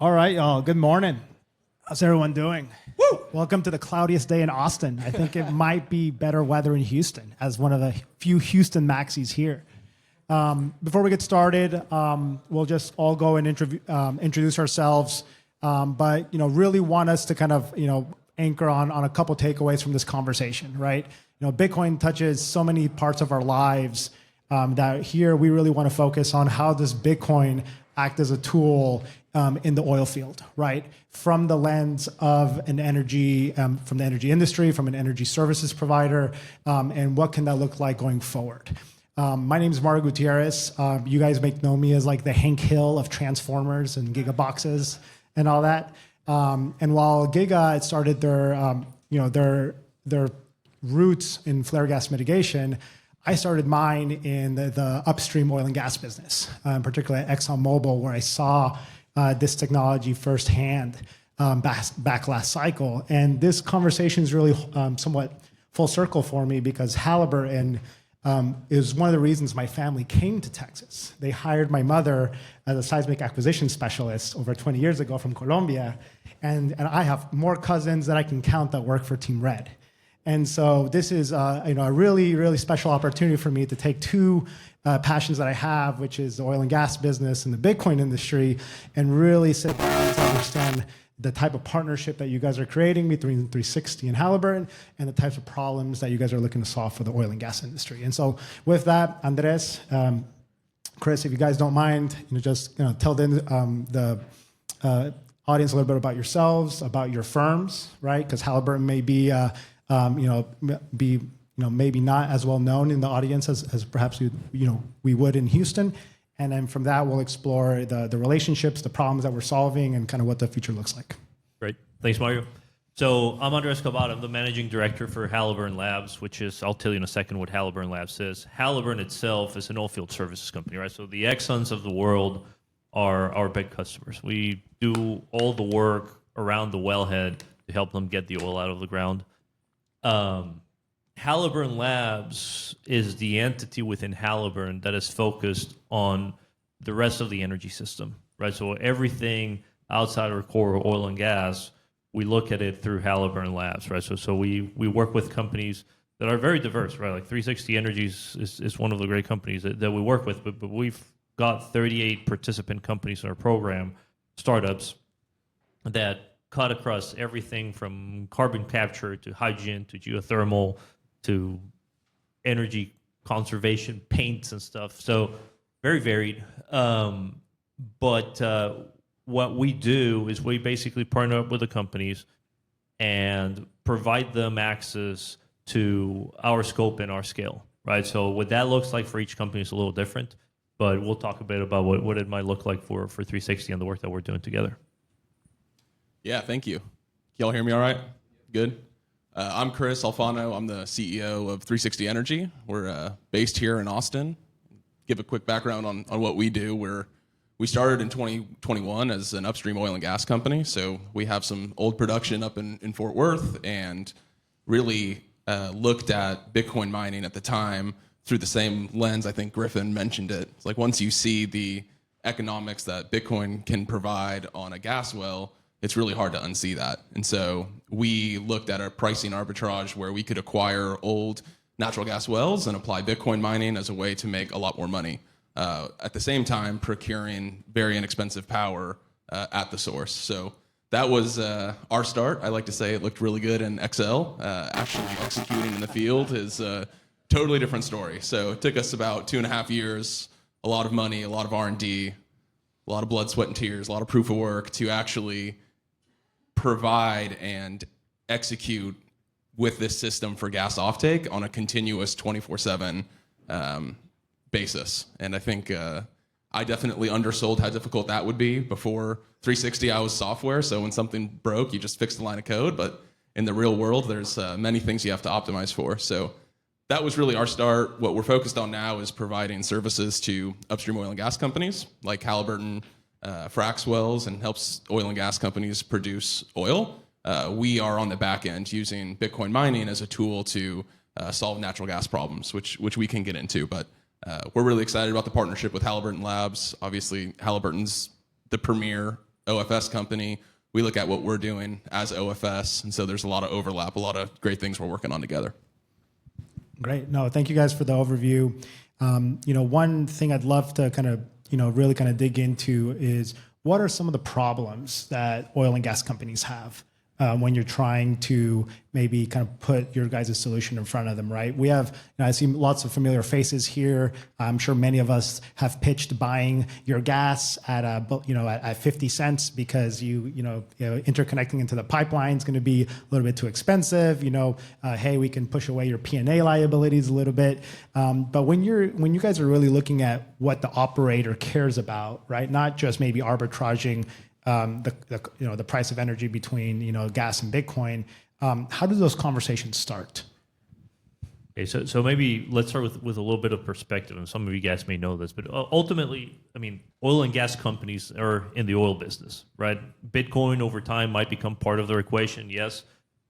All right, y'all. Good morning. How's everyone doing? Woo! Welcome to the cloudiest day in Austin. I think it might be better weather in Houston, as one of the few Houston maxis here. Before we get started, we'll just all go and introduce ourselves, but really want us to kind of anchor on a couple takeaways from this conversation, right? Bitcoin touches so many parts of our lives that here we really want to focus on how does Bitcoin act as a tool in the oil field, right? From the lens of an energy, from the energy industry, from an energy services provider, and what can that look like going forward? My name is Mario Gutierrez. You guys may know me as like the Hank Hill of transformers and gigaboxes and all that. And while Giga had started their roots in flare gas mitigation, I started mine in the upstream oil and gas business, particularly at ExxonMobil, where I saw this technology firsthand back last cycle. And this conversation is really somewhat full circle for me because Halliburton is one of the reasons my family came to Texas. They hired my mother as a seismic acquisition specialist over 20 years ago from Colombia. And I have more cousins that I can count that work for Team Red. And so this is a really, really special opportunity for me to take two passions that I have, which is the oil and gas business and the Bitcoin industry, and really sit down to understand the type of partnership that you guys are creating between 360 and Halliburton, and the types of problems that you guys are looking to solve for the oil and gas industry. And so with that, Andres, Chris, if you guys don't mind, just tell the audience a little bit about yourselves, about your firms, right? Because Halliburton may be maybe not as well known in the audience as perhaps we would in Houston. And then from that, we'll explore the relationships, the problems that we're solving, and kind of what the future looks like. Great. Thanks, Mario. So I'm Andres Cabot. I'm the managing director for Halliburton Labs, which is, I'll tell you in a second what Halliburton Labs is. Halliburton itself is an oilfield services company, right? So the Exxons of the world are our big customers. We do all the work around the wellhead to help them get the oil out of the ground. Halliburton Labs is the entity within Halliburton that is focused on the rest of the energy system, right? So everything outside our core oil and gas, we look at it through Halliburton Labs, right? So we work with companies that are very diverse, right? Like 360 Energies is one of the great companies that we work with, but we've got 38 participant companies in our program, startups, that cut across everything from carbon capture to hydrogen to geothermal to energy conservation, paints and stuff. So very varied. But what we do is we basically partner up with the companies and provide them access to our scope and our scale, right? So what that looks like for each company is a little different, but we'll talk a bit about what it might look like for 360 and the work that we're doing together. Yeah, thank you. Can y'all hear me all right? Good. I'm Chris Alfano. I'm the CEO of 360 Energy. We're based here in Austin. Give a quick background on what we do. We started in 2021 as an upstream oil and gas company, so we have some old production up in Fort Worth and really looked at Bitcoin mining at the time through the same lens. I think Griffin mentioned it. It's like once you see the economics that Bitcoin can provide on a gas well, it's really hard to unsee that. And so we looked at a pricing arbitrage where we could acquire old natural gas wells and apply Bitcoin mining as a way to make a lot more money. At the same time, procuring very inexpensive power at the source. So that was our start. I like to say it looked really good in Excel. Actually executing in the field is a totally different story. So it took us about 2.5 years, a lot of money, a lot of R&D, a lot of blood, sweat, and tears, a lot of proof of work to actually provide and execute with this system for gas offtake on a continuous 24/7 basis. And I think I definitely undersold how difficult that would be. Before 360, I was software, so when something broke, you just fixed the line of code. But in the real world, there's many things you have to optimize for. So that was really our start. What we're focused on now is providing services to upstream oil and gas companies like Halliburton, fracks wells, and helps oil and gas companies produce oil. We are on the back end using Bitcoin mining as a tool to solve natural gas problems, which we can get into. But we're really excited about the partnership with Halliburton Labs. Obviously, Halliburton's the premier OFS company. We look at what we're doing as OFS, and so there's a lot of overlap, a lot of great things we're working on together. Great. No, thank you guys for the overview. One thing I'd love to kind of, really kind of dig into is what are some of the problems that oil and gas companies have when you're trying to maybe kind of put your guys' solution in front of them, right? We have, I see lots of familiar faces here. I'm sure many of us have pitched buying your gas at 50 cents because interconnecting into the pipeline is going to be a little bit too expensive. Hey, we can push away your P&A liabilities a little bit. But when you guys are really looking at what the operator cares about, right? Not just maybe arbitraging the price of energy between gas and Bitcoin. How do those conversations start? Okay, so maybe let's start with a little bit of perspective, and some of you guys may know this, but ultimately, I mean, oil and gas companies are in the oil business, right? Bitcoin over time might become part of their equation, yes,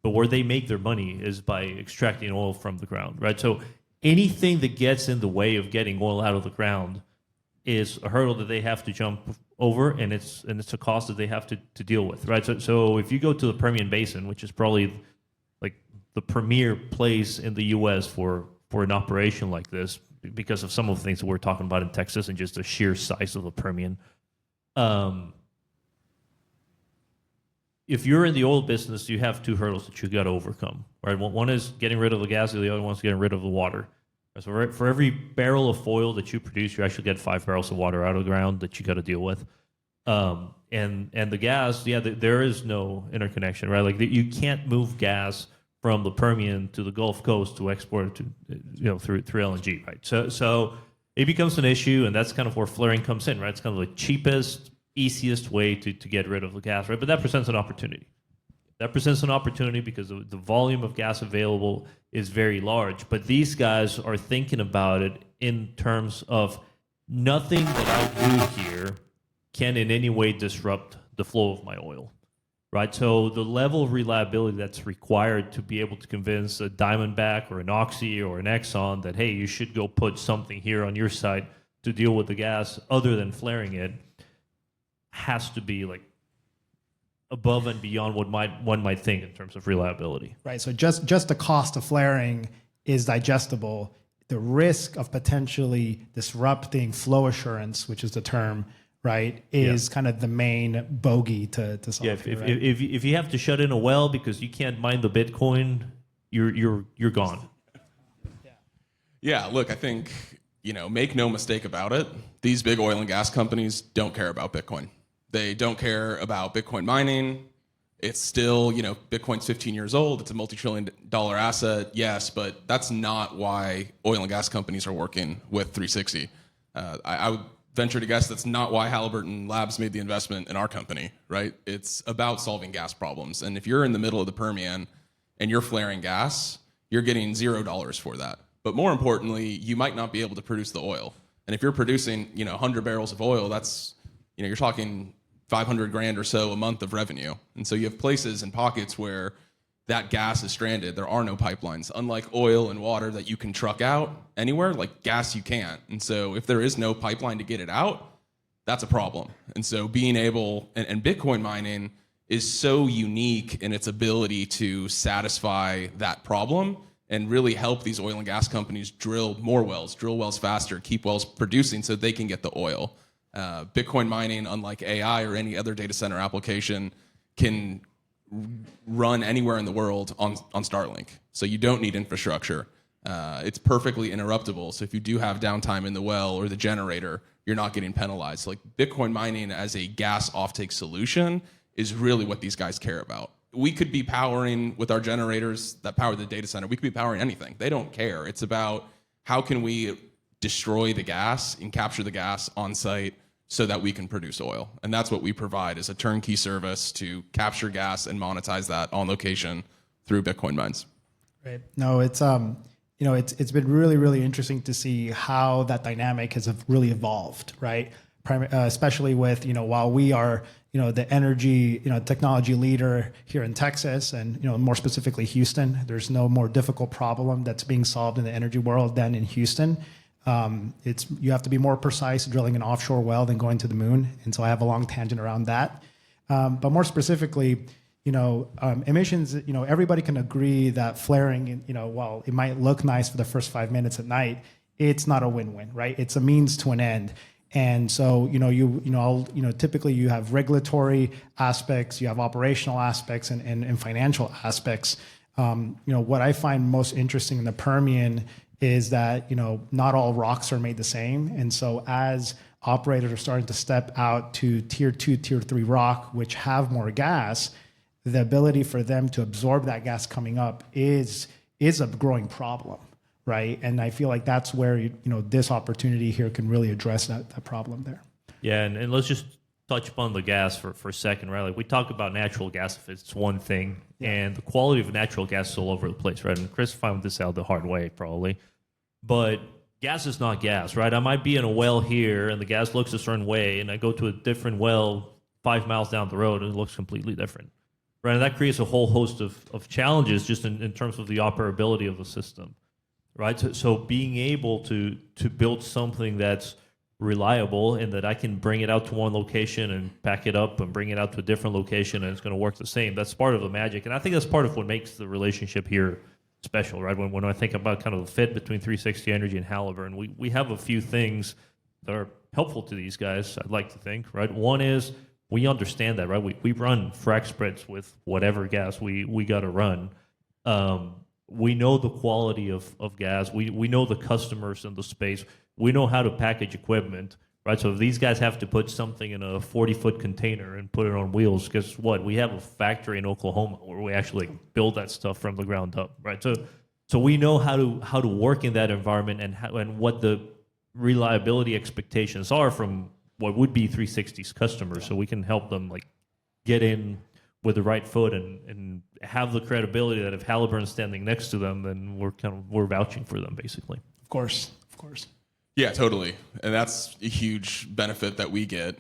but where they make their money is by extracting oil from the ground, right? So anything that gets in the way of getting oil out of the ground is a hurdle that they have to jump over, and it's a cost that they have to deal with, right? So if you go to the Permian Basin, which is probably like the premier place in the U.S. for an operation like this, because of some of the things that we're talking about in Texas and just the sheer size of the Permian. If you're in the oil business, you have two hurdles that you got to overcome, right? One is getting rid of the gas, and the other one is getting rid of the water. So for every barrel of oil that you produce, you actually get 5 barrels of water out of the ground that you got to deal with. And the gas, there is no interconnection, right? Like you can't move gas from the Permian to the Gulf Coast to export it to, through LNG, right? So it becomes an issue, and that's kind of where flaring comes in, right? It's kind of the cheapest, easiest way to get rid of the gas, right? But that presents an opportunity. That presents an opportunity because the volume of gas available is very large. But these guys are thinking about it in terms of nothing that I do here can in any way disrupt the flow of my oil, right? So the level of reliability that's required to be able to convince a Diamondback or an Oxy or an Exxon that, hey, you should go put something here on your site to deal with the gas other than flaring it has to be like above and beyond what one might think in terms of reliability. Right. So just the cost of flaring is digestible. The risk of potentially disrupting flow assurance, which is the term, right, is kind of the main bogey to solve. Yeah. If you have to shut in a well because you can't mine the Bitcoin, you're gone. Yeah. Look, I think make no mistake about it. These big oil and gas companies don't care about Bitcoin. They don't care about Bitcoin mining. It's still, Bitcoin's 15 years old. It's a multi-trillion-dollar asset, yes, but that's not why oil and gas companies are working with 360. I would venture to guess that's not why Halliburton Labs made the investment in our company, right? It's about solving gas problems. And if you're in the middle of the Permian and you're flaring gas, you're getting $0 for that. But more importantly, you might not be able to produce the oil. And if you're producing, 100 barrels of oil, that's, you're talking 500 grand or so a month of revenue. And so you have places and pockets where that gas is stranded. There are no pipelines. Unlike oil and water that you can truck out anywhere, like gas you can't. And so if there is no pipeline to get it out, that's a problem. And so being able, and Bitcoin mining is so unique in its ability to satisfy that problem and really help these oil and gas companies drill more wells, drill wells faster, keep wells producing so they can get the oil. Bitcoin mining, unlike AI or any other data center application, can run anywhere in the world on Starlink. So you don't need infrastructure. It's perfectly interruptible. So if you do have downtime in the well or the generator, you're not getting penalized. Like Bitcoin mining as a gas offtake solution is really what these guys care about. We could be powering with our generators that power the data center. We could be powering anything. They don't care. It's about how can we destroy the gas and capture the gas on site so that we can produce oil. And that's what we provide, is a turnkey service to capture gas and monetize that on location through Bitcoin mines. Right. No, it's it's been really, really interesting to see how that dynamic has really evolved, right? Especially with, while we are, the energy, technology leader here in Texas and, more specifically Houston, there's no more difficult problem that's being solved in the energy world than in Houston. You have to be more precise drilling an offshore well than going to the moon. And so I have a long tangent around that. But more specifically, emissions, everybody can agree that flaring, while it might look nice for the first 5 minutes at night, it's not a win-win, right? It's a means to an end. And so, typically you have regulatory aspects, you have operational aspects, and financial aspects. What I find most interesting in the Permian is that, not all rocks are made the same. And so as operators are starting to step out to tier 2, tier 3 rock, which have more gas, the ability for them to absorb that gas coming up is a growing problem, right? And I feel like that's where this opportunity here can really address that problem there. Yeah, and let's just touch upon the gas for a second, right? Like we talk about natural gas if it's one thing, and the quality of natural gas is all over the place, right? And Chris found this out the hard way, probably. But gas is not gas, right? I might be in a well here, and the gas looks a certain way, and I go to a different well 5 miles down the road, and it looks completely different. Right, and that creates a whole host of challenges just in terms of the operability of the system, right? So being able to build something that's reliable and that I can bring it out to one location and pack it up and bring it out to a different location and it's going to work the same, that's part of the magic. And I think that's part of what makes the relationship here special, right? When I think about kind of the fit between 360 Energy and Halliburton, we have a few things that are helpful to these guys, I'd like to think, right? One is we understand that, right? We run frac spreads with whatever gas we got to run. We know the quality of gas. We know the customers in the space. We know how to package equipment, right? So if these guys have to put something in a 40-foot container and put it on wheels, guess what? We have a factory in Oklahoma where we actually build that stuff from the ground up, right? So we know how to work in that environment and what the reliability expectations are from what would be 360's customers, so we can help them like get in with the right foot and have the credibility that if Halliburton's standing next to them, then we're vouching for them basically. Of course. Yeah, totally. And that's a huge benefit that we get,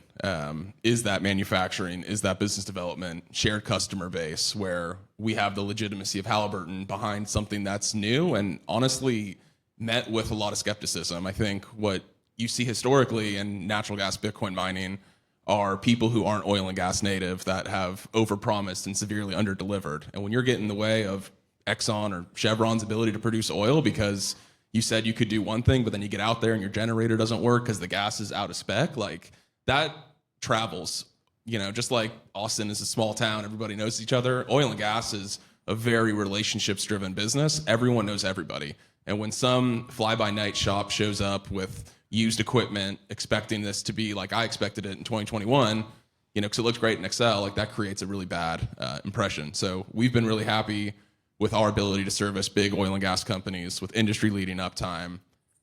is that manufacturing, is that business development, shared customer base, where we have the legitimacy of Halliburton behind something that's new and honestly met with a lot of skepticism. I think what you see historically in natural gas Bitcoin mining are people who aren't oil and gas native that have overpromised and severely underdelivered. And when you're getting in the way of Exxon or Chevron's ability to produce oil because you said you could do one thing, but then you get out there and your generator doesn't work because the gas is out of spec, like that travels. Just like Austin is a small town, everybody knows each other. Oil and gas is a very relationships-driven business. Everyone knows everybody. And when some fly-by-night shop shows up with used equipment, expecting this to be like I expected it in 2021, because it looks great in Excel, like that creates a really bad impression. So we've been really happy with our ability to service big oil and gas companies with industry-leading uptime,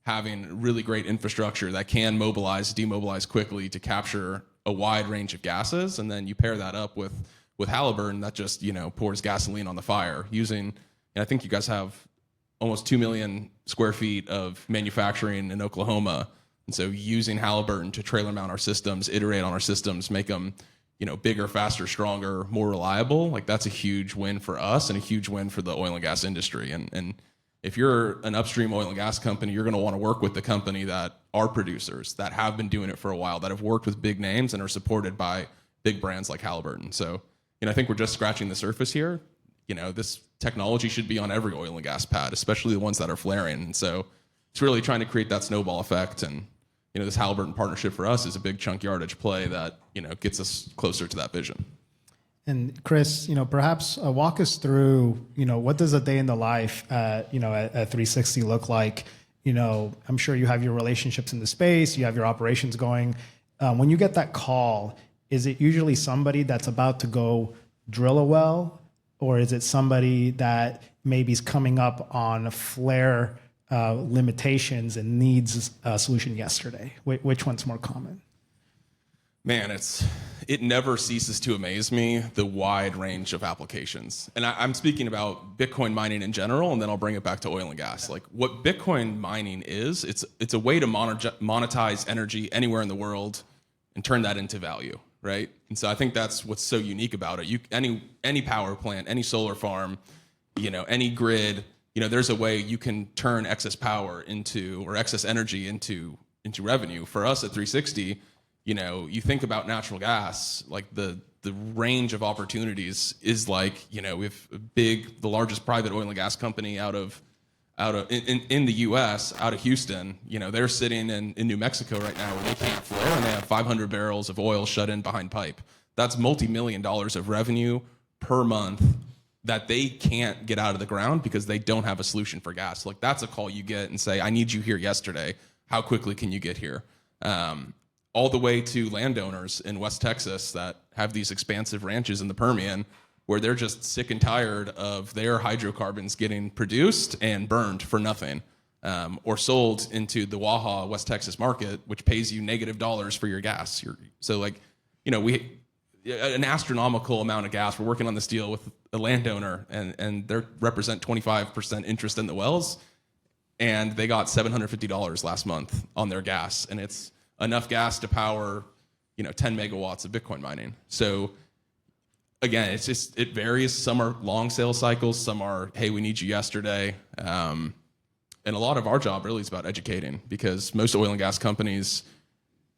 having really great infrastructure that can mobilize, demobilize quickly to capture a wide range of gases, and then you pair that up with Halliburton that just pours gasoline on the fire and I think you guys have almost 2 million square feet of manufacturing in Oklahoma. And so using Halliburton to trailer mount our systems, iterate on our systems, make them, bigger, faster, stronger, more reliable, like that's a huge win for us and a huge win for the oil and gas industry. And if you're an upstream oil and gas company, you're going to want to work with the company that are producers, that have been doing it for a while, that have worked with big names and are supported by big brands like Halliburton. So, I think we're just scratching the surface here. This technology should be on every oil and gas pad, especially the ones that are flaring. And so it's really trying to create that snowball effect. And, this Halliburton partnership for us is a big chunk yardage play that, gets us closer to that vision. And Chris, perhaps walk us through, what does a day in the life at 360 look like? I'm sure you have your relationships in the space, you have your operations going. When you get that call, is it usually somebody that's about to go drill a well? Or is it somebody that maybe is coming up on flare limitations and needs a solution yesterday? Which one's more common? Man, it never ceases to amaze me, the wide range of applications. And I'm speaking about Bitcoin mining in general, and then I'll bring it back to oil and gas. Like what Bitcoin mining is, it's a way to monetize energy anywhere in the world and turn that into value, right? And so I think that's what's so unique about it. Any power plant, any solar farm, any grid, there's a way you can turn excess power or excess energy into revenue. For us at 360, you think about natural gas, like the range of opportunities is like, we have the largest private oil and gas company in the U.S. out of Houston. They're sitting in New Mexico right now where they can't flare, and they have 500 barrels of oil shut in behind pipe. That's multi-million dollars of revenue per month that they can't get out of the ground because they don't have a solution for gas. Like, that's a call you get and say, I need you here yesterday. How quickly can you get here? All the way to landowners in West Texas that have these expansive ranches in the Permian where they're just sick and tired of their hydrocarbons getting produced and burned for nothing, or sold into the Waha West Texas market, which pays you $- for your gas. We an astronomical amount of gas. We're working on this deal with a landowner, and they represent 25% interest in the wells, and they got $750 last month on their gas, and it's enough gas to power 10 megawatts of Bitcoin mining. So again, it varies. Some are long sales cycles, some are, hey, we need you yesterday. And a lot of our job really is about educating, because most oil and gas companies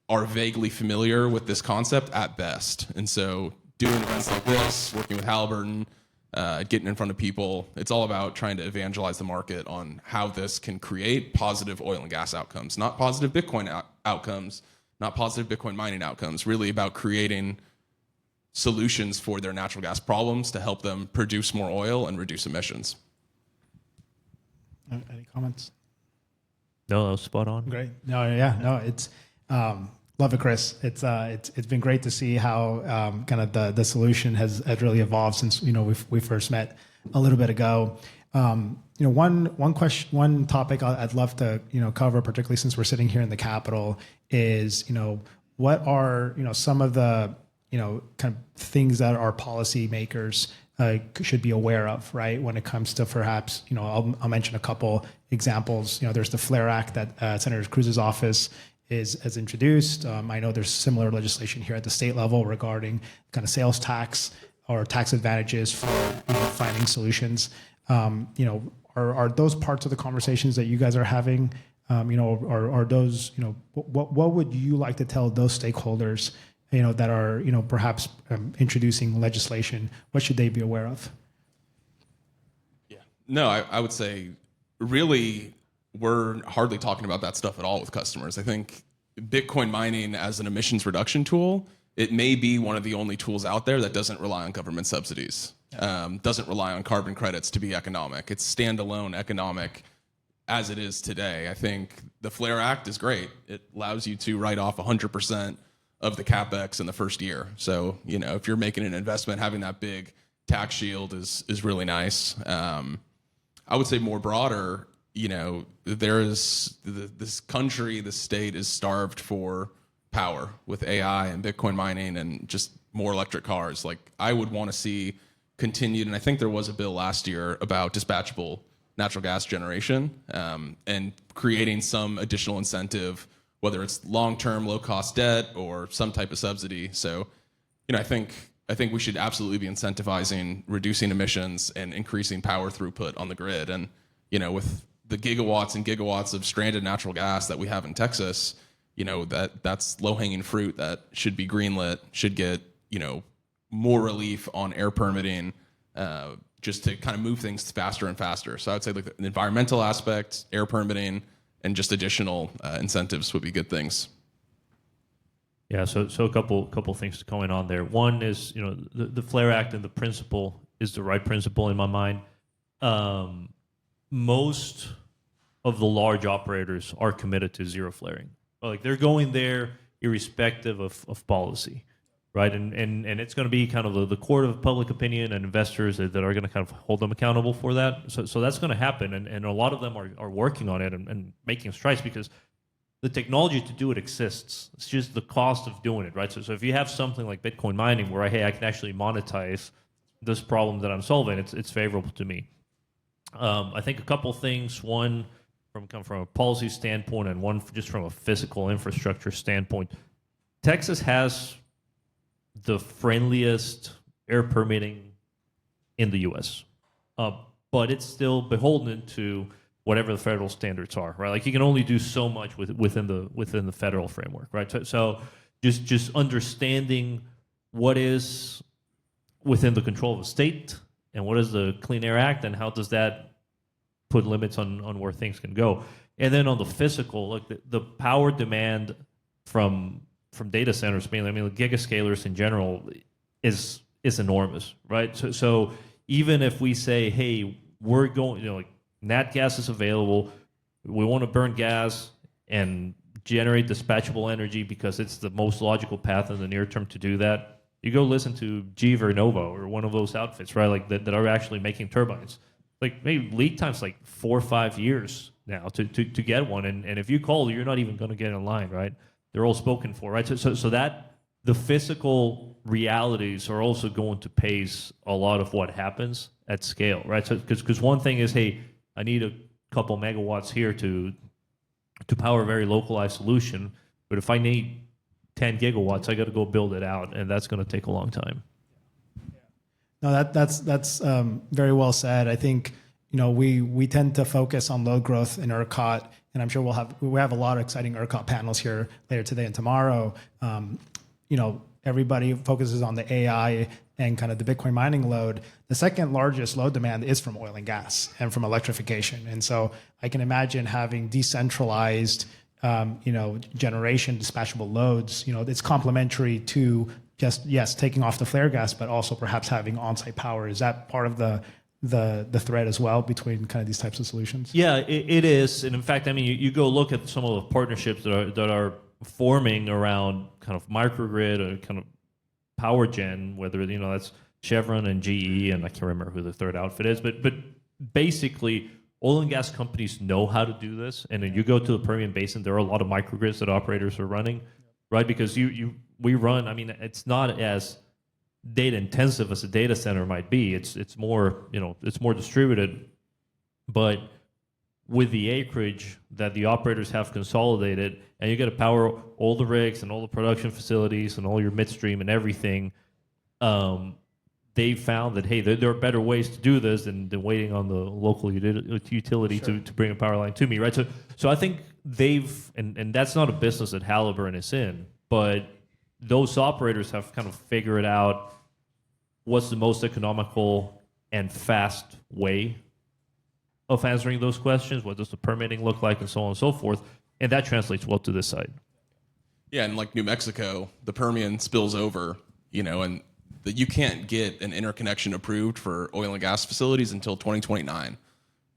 are vaguely familiar with this concept at best. And so doing events like this, working with Halliburton, getting in front of people, it's all about trying to evangelize the market on how this can create positive oil and gas outcomes, not positive Bitcoin outcomes, not positive Bitcoin mining outcomes, really about creating solutions for their natural gas problems to help them produce more oil and reduce emissions. Any comments? No, that was spot on. Great. It's love it, Chris. It's been great to see how kind of the solution has really evolved since we first met a little bit ago. One topic I'd love to cover, particularly since we're sitting here in the Capitol, is what are some of the kind of things that our policymakers should be aware of, right? When it comes to perhaps, I'll mention a couple examples. There's the FLARE Act that Senator Cruz's office has introduced. I know there's similar legislation here at the state level regarding kind of sales tax or tax advantages for finding solutions. Are those parts of the conversations that you guys are having? Are those, what would you like to tell those stakeholders that are, perhaps introducing legislation? What should they be aware of? Yeah. No, I would say really we're hardly talking about that stuff at all with customers. I think Bitcoin mining as an emissions reduction tool, it may be one of the only tools out there that doesn't rely on government subsidies, doesn't rely on carbon credits to be economic. It's standalone economic as it is today. I think the FLARE Act is great. It allows you to write off 100% of the CapEx in the first year. So, if you're making an investment, having that big tax shield is really nice. I would say more broader, there is this country, this state is starved for power with AI and Bitcoin mining and just more electric cars. Like, I would want to see continued, and I think there was a bill last year about dispatchable natural gas generation, and creating some additional incentive, whether it's long-term low-cost debt or some type of subsidy. So, I think we should absolutely be incentivizing reducing emissions and increasing power throughput on the grid. And, with the gigawatts and gigawatts of stranded natural gas that we have in Texas, that's low-hanging fruit that should be greenlit, should get, more relief on air permitting, just to kind of move things faster and faster. So I would say like the environmental aspect, air permitting, and just additional incentives would be good things. Yeah, so a couple things going on there. One is, the FLARE Act and the principle is the right principle in my mind. Most of the large operators are committed to zero flaring. Like, they're going there irrespective of policy, right? And it's going to be kind of the court of public opinion and investors that are going to kind of hold them accountable for that. So that's going to happen, and a lot of them are working on it and making strides, because the technology to do it exists. It's just the cost of doing it, right? So if you have something like Bitcoin mining where, hey, I can actually monetize this problem that I'm solving, it's favorable to me. I think a couple things. One, from a policy standpoint, and one just from a physical infrastructure standpoint. Texas has the friendliest air permitting in the U.S., but it's still beholden to whatever the federal standards are, right? Like, you can only do so much within the federal framework, right? So just understanding what is within the control of the state and what is the Clean Air Act and how does that put limits on where things can go. And then on the physical, like the power demand from data centers, mainly, I mean, the gigascalers in general is enormous, right? So even if we say, hey, we're going, like nat gas is available, we want to burn gas and generate dispatchable energy because it's the most logical path in the near term to do that. You go listen to GE or Novo or one of those outfits, right? Like that are actually making turbines. Like maybe lead time's like 4 or 5 years now to get one. And if you call, you're not even going to get in line, right? They're all spoken for, right? So that the physical realities are also going to pace a lot of what happens at scale, right? So because one thing is, hey, I need a couple megawatts here to power a very localized solution, but if I need 10 gigawatts, I got to go build it out, and that's going to take a long time. No, that's very well said. I think we tend to focus on load growth in ERCOT, and I'm sure we have a lot of exciting ERCOT panels here later today and tomorrow. Everybody focuses on the AI and kind of the Bitcoin mining load. The second largest load demand is from oil and gas and from electrification. And so I can imagine having decentralized, generation dispatchable loads. It's complementary to just, yes, taking off the flare gas, but also perhaps having on-site power. Is that part of the thread as well between kind of these types of solutions? Yeah, it is. And in fact, I mean, you go look at some of the partnerships that are forming around kind of microgrid or kind of power gen, whether that's Chevron and GE, and I can't remember who the third outfit is, but basically oil and gas companies know how to do this. And then you go to the Permian Basin, there are a lot of microgrids that operators are running, right? Because we run, I mean, it's not as data intensive as a data center might be. It's more, it's more distributed, but with the acreage that the operators have consolidated, and you got to power all the rigs and all the production facilities and all your midstream and everything, they found that, hey, there are better ways to do this than waiting on the local utility Sure. to bring a power line to me, right? So I think they've, and that's not a business that Halliburton is in, but those operators have kind of figured out what's the most economical and fast way of answering those questions. What does the permitting look like, and so on and so forth. And that translates well to this side. Yeah, and like New Mexico, the Permian spills over, and you can't get an interconnection approved for oil and gas facilities until 2029.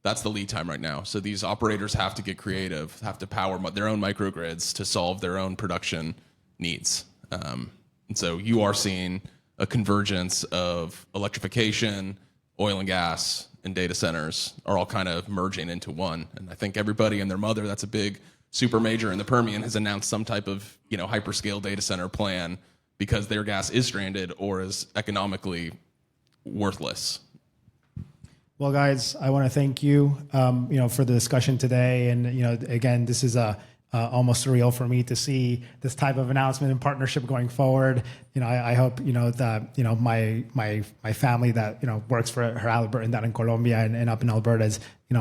That's the lead time right now. So these operators have to get creative, have to power their own microgrids to solve their own production needs. And so you are seeing a convergence of electrification, oil and gas, and data centers are all kind of merging into one. And I think everybody and their mother, that's a big super major in the Permian, has announced some type of hyperscale data center plan because their gas is stranded or is economically worthless. Well, guys, I want to thank you, for the discussion today. And again, this is almost surreal for me to see this type of announcement and partnership going forward. I hope that my family that works for Halliburton down in Colombia and up in Alberta is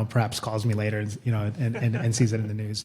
perhaps calls me later and sees it in the news.